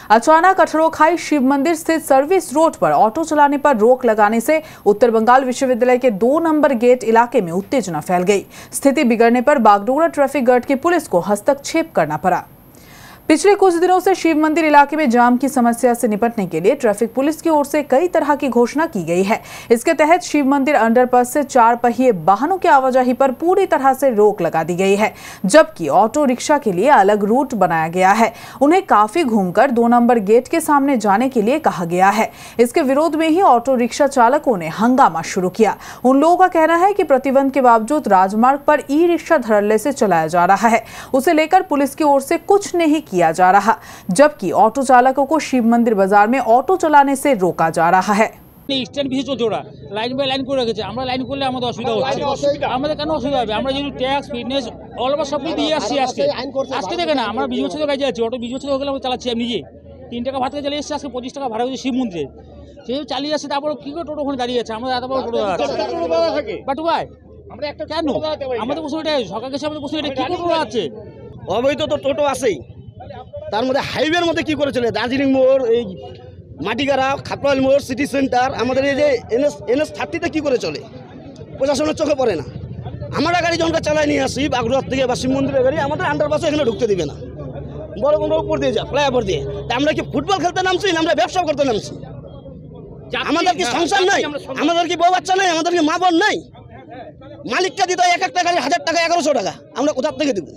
अचानक अठरोखाई शिव मंदिर स्थित सर्विस रोड पर ऑटो चलाने पर रोक लगाने से उत्तर बंगाल विश्वविद्यालय के 2 नंबर गेट इलाके में उत्तेजना फैल गई। स्थिति बिगड़ने पर बागडोगरा ट्रैफिक गार्ड की पुलिस को हस्तक्षेप करना पड़ा। पिछले कुछ दिनों से शिव मंदिर इलाके में जाम की समस्या से निपटने के लिए ट्रैफिक पुलिस की ओर से कई तरह की घोषणा की गई है। इसके तहत शिव मंदिर अंडरपास से 4 पहिए वाहनों की आवाजाही पर पूरी तरह से रोक लगा दी गई है, जबकि ऑटो रिक्शा के लिए अलग रूट बनाया गया है। उन्हें काफी घूमकर 2 नंबर गेट के सामने जाने के लिए कहा गया है। इसके विरोध में ही ऑटो रिक्शा चालकों ने हंगामा शुरू किया। उन लोगों का कहना है कि प्रतिबंध के बावजूद राजमार्ग पर ई रिक्शा धड़ल्ले से चलाया जा रहा है। उसे लेकर पुलिस की ओर से कुछ नहीं किया जा रहा, जबकि ऑटो चालकों को शिव मंदिर बाजार में ऑटो चलाने से रोका जा रहा है। স্ট্যান্ড বেশি চলছে, ওরা লাইন বাই লাইন করে রেখেছে। আমরা লাইন করলে আমাদের অসুবিধা হচ্ছে। আমাদের কেন অসুবিধা হবে? আমরা যেহেতু ট্যাক্স ফিটনেস অল ওভার সব দিয়ে আসছি। আজকে দেখে না, আমরা 20 বছর কাজে আছি, অটো 20 বছর হয়ে গেলে আমরা চালাচ্ছি। আমি নিজে 3 টাকা ভাড়া থেকে চালিয়ে এসেছি, আজকে 25 টাকা ভাড়া হয়েছে শিব মন্দিরে। সেই চালিয়ে আসছে, তারপর কি করে টোটো ওখানে দাঁড়িয়ে আছে? আমাদের এত বড় টোটো আছে বাটু ভাই, আমরা একটা কেন আমাদের প্রশ্ন এটাই, সরকার কাছে আমাদের প্রশ্ন এটা, কি টোটো আছে? অবৈধ তো টোটো আছেই, তার মধ্যে হাইওয়ের মধ্যে কি করে চলে? দার্জিলিং মোড়, এই মাটিগাড়া, খাতওয়াল মোড়, সিটি সেন্টার, আমাদের এই যে এনএস 30তে কি করে চলে? প্রশাসনের চোখে পড়ে না। আমরা গাড়ি যখন চালাই নিয়ে আসি বাগড়া থেকে বা শিব মন্দিরের গাড়ি, আমাদের আন্ডারপাসে এখানে ঢুকতে দিবে না, বড় বড় উপর দিয়ে যা ফ্লাইওভার দিয়ে। তা আমরা কি ফুটবল খেলতে নামছি না আমরা ব্যবসা করতে নামছি? আমাদের কি সংসার নাই? আমাদের কি বউ বাচ্চা নাই? আমাদের কি মা বোন নাই? মালিককে দিতে 1 একটা গাড়ি 1000 টাকা, 1100 টাকা, আমরা কোথা থেকে দেবো?